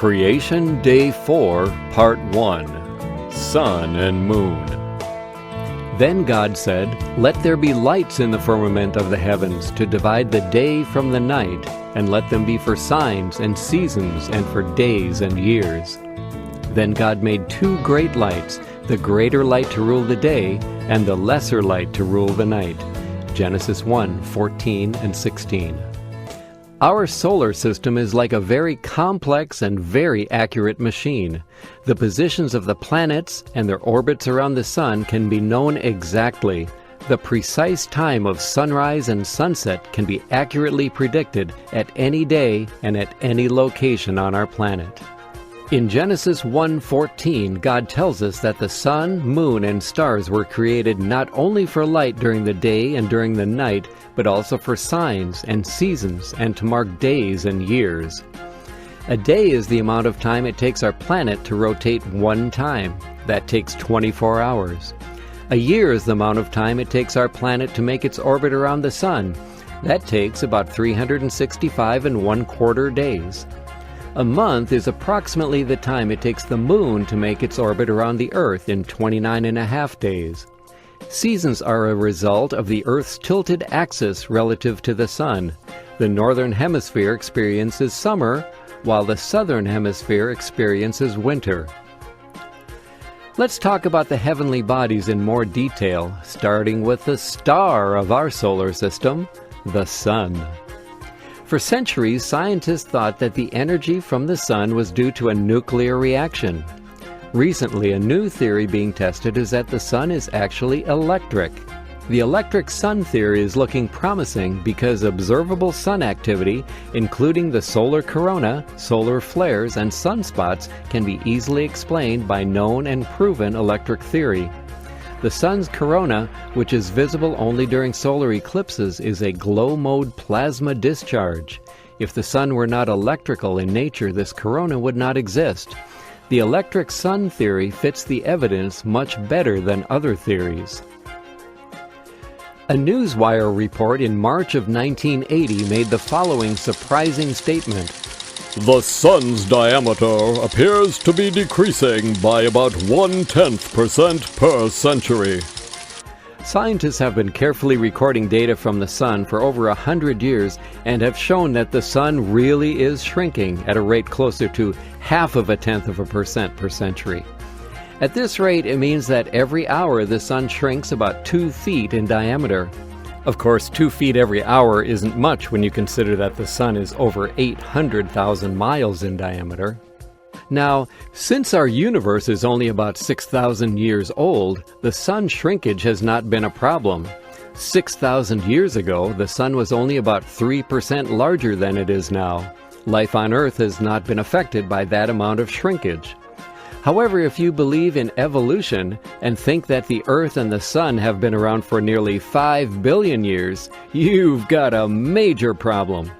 Creation Day 4, Part 1, Sun and Moon. Then God said, "Let there be lights in the firmament of the heavens to divide the day from the night, and let them be for signs and seasons and for days and years." Then God made two great lights, the greater light to rule the day, and the lesser light to rule the night. Genesis 1:14 and 16. Our solar system is like a very complex and very accurate machine. The positions of the planets and their orbits around the sun can be known exactly. The precise time of sunrise and sunset can be accurately predicted at any day and at any location on our planet. In Genesis 1:14, God tells us that the sun, moon, and stars were created not only for light during the day and during the night, but also for signs and seasons and to mark days and years. A day is the amount of time it takes our planet to rotate one time. That takes 24 hours. A year is the amount of time it takes our planet to make its orbit around the sun. That takes about 365 1/4 days. A month is approximately the time it takes the moon to make its orbit around the Earth in 29 1/2 days. Seasons are a result of the Earth's tilted axis relative to the sun. The northern hemisphere experiences summer, while the southern hemisphere experiences winter. Let's talk about the heavenly bodies in more detail, starting with the star of our solar system, the sun. For centuries, scientists thought that the energy from the sun was due to a nuclear reaction. Recently, a new theory being tested is that the sun is actually electric. The electric sun theory is looking promising because observable sun activity, including the solar corona, solar flares, and sunspots, can be easily explained by known and proven electric theory. The sun's corona, which is visible only during solar eclipses, is a glow-mode plasma discharge. If the sun were not electrical in nature, this corona would not exist. The electric sun theory fits the evidence much better than other theories. A Newswire report in March of 1980 made the following surprising statement. The sun's diameter appears to be decreasing by about 0.1% per century. Scientists have been carefully recording data from the sun for over 100 years and have shown that the sun really is shrinking at a rate closer to 0.1% per century. At this rate, it means that every hour the sun shrinks about 2 feet in diameter. Of course, 2 feet every hour isn't much when you consider that the sun is over 800,000 miles in diameter. Now, since our universe is only about 6,000 years old, the sun shrinkage has not been a problem. 6,000 years ago, the sun was only about 3% larger than it is now. Life on Earth has not been affected by that amount of shrinkage. However, if you believe in evolution and think that the Earth and the sun have been around for nearly 5 billion years, you've got a major problem.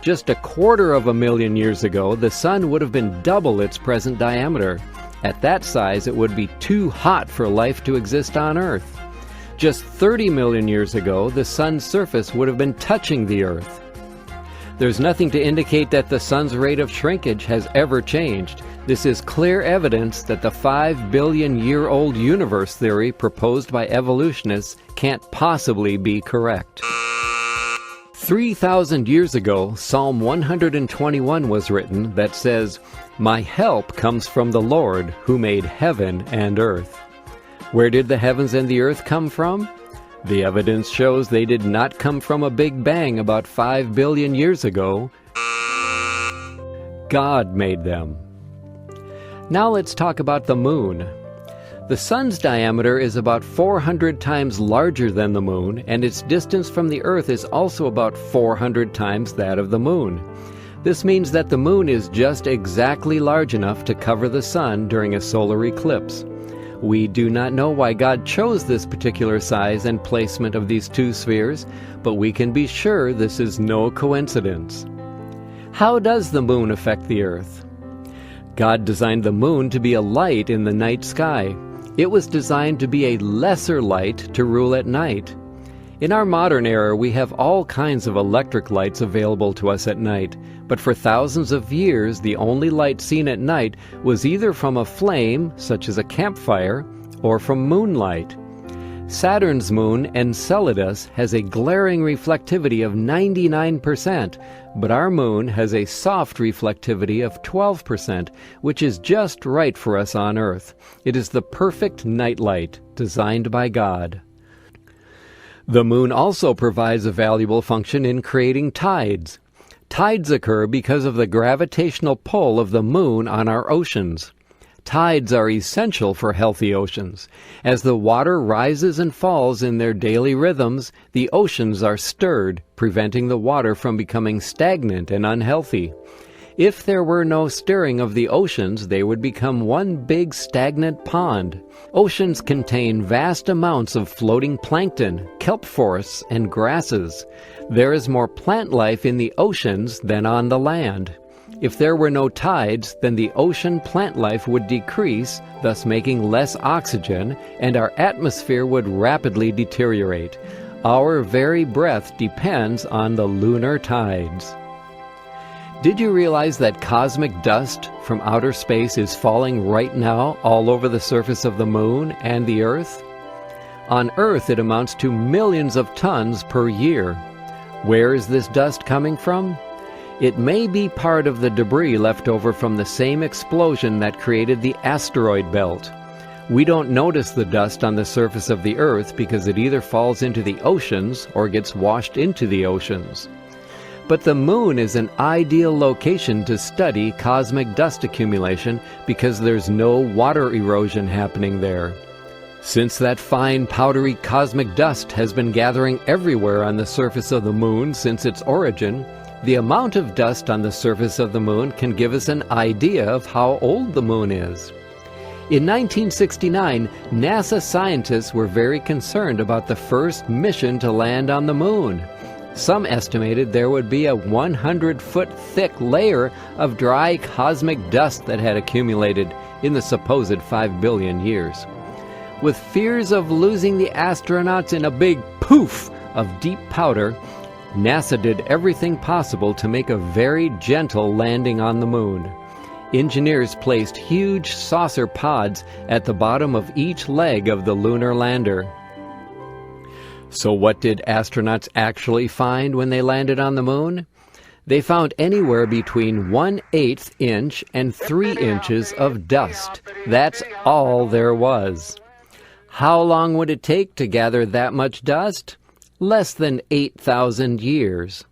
Just 250,000 years ago, the sun would have been double its present diameter. At that size, it would be too hot for life to exist on Earth. Just 30 million years ago, the sun's surface would have been touching the Earth. There's nothing to indicate that the sun's rate of shrinkage has ever changed. This is clear evidence that the 5 billion year old universe theory proposed by evolutionists can't possibly be correct. 3,000 years ago, Psalm 121 was written that says, "My help comes from the Lord who made heaven and earth." Where did the heavens and the earth come from? The evidence shows they did not come from a big bang about 5 billion years ago. God made them. Now let's talk about the moon. The sun's diameter is about 400 times larger than the moon, and its distance from the Earth is also about 400 times that of the moon. This means that the moon is just exactly large enough to cover the sun during a solar eclipse. We do not know why God chose this particular size and placement of these two spheres, but we can be sure this is no coincidence. How does the moon affect the Earth? God designed the moon to be a light in the night sky. It was designed to be a lesser light to rule at night. In our modern era, we have all kinds of electric lights available to us at night, but for thousands of years, the only light seen at night was either from a flame, such as a campfire, or from moonlight. Saturn's moon, Enceladus, has a glaring reflectivity of 99%, but our moon has a soft reflectivity of 12%, which is just right for us on Earth. It is the perfect nightlight, designed by God. The moon also provides a valuable function in creating tides. Tides occur because of the gravitational pull of the moon on our oceans. Tides are essential for healthy oceans. As the water rises and falls in their daily rhythms, the oceans are stirred, preventing the water from becoming stagnant and unhealthy. If there were no stirring of the oceans, they would become one big stagnant pond. Oceans contain vast amounts of floating plankton, kelp forests, and grasses. There is more plant life in the oceans than on the land. If there were no tides, then the ocean plant life would decrease, thus making less oxygen, and our atmosphere would rapidly deteriorate. Our very breath depends on the lunar tides. Did you realize that cosmic dust from outer space is falling right now all over the surface of the moon and the Earth? On Earth, it amounts to millions of tons per year. Where is this dust coming from? It may be part of the debris left over from the same explosion that created the asteroid belt. We don't notice the dust on the surface of the Earth because it either falls into the oceans or gets washed into the oceans. But the moon is an ideal location to study cosmic dust accumulation because there's no water erosion happening there. Since that fine powdery cosmic dust has been gathering everywhere on the surface of the moon since its origin, the amount of dust on the surface of the moon can give us an idea of how old the moon is. In 1969, NASA scientists were very concerned about the first mission to land on the moon. Some estimated there would be a 100-foot thick layer of dry cosmic dust that had accumulated in the supposed 5 billion years. With fears of losing the astronauts in a big poof of deep powder, NASA did everything possible to make a very gentle landing on the moon. Engineers placed huge saucer pods at the bottom of each leg of the lunar lander. So what did astronauts actually find when they landed on the moon? They found anywhere between 1/8 inch and 3 inches of dust. That's all there was. How long would it take to gather that much dust? Less than 8,000 years.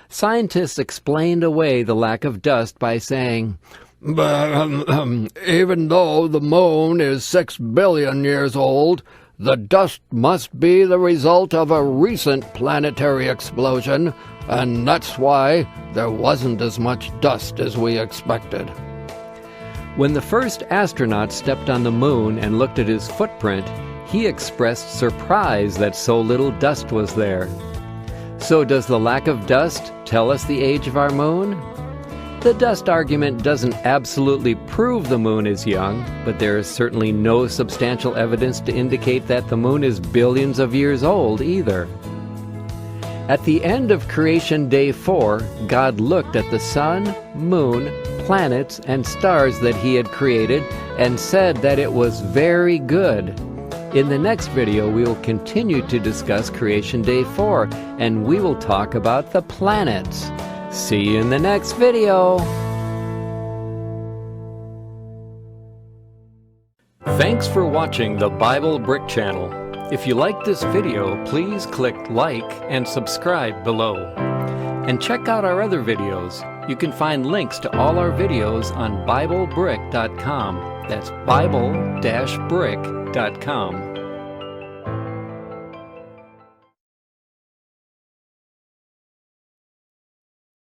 Scientists explained away the lack of dust by saying, Even though the moon is 6 billion years old, the dust must be the result of a recent planetary explosion, and that's why there wasn't as much dust as we expected. When the first astronaut stepped on the moon and looked at his footprint, he expressed surprise that so little dust was there. So does the lack of dust tell us the age of our moon? The dust argument doesn't absolutely prove the moon is young, but there is certainly no substantial evidence to indicate that the moon is billions of years old either. At the end of Creation Day 4, God looked at the sun, moon, planets, and stars that He had created and said that it was very good. In the next video, we will continue to discuss Creation Day 4, and we will talk about the planets. See you in the next video! Thanks for watching the Bible Brick Channel. If you liked this video, please click like and subscribe below. And check out our other videos. You can find links to all our videos on BibleBrick.com. That's Bible-Brick.com.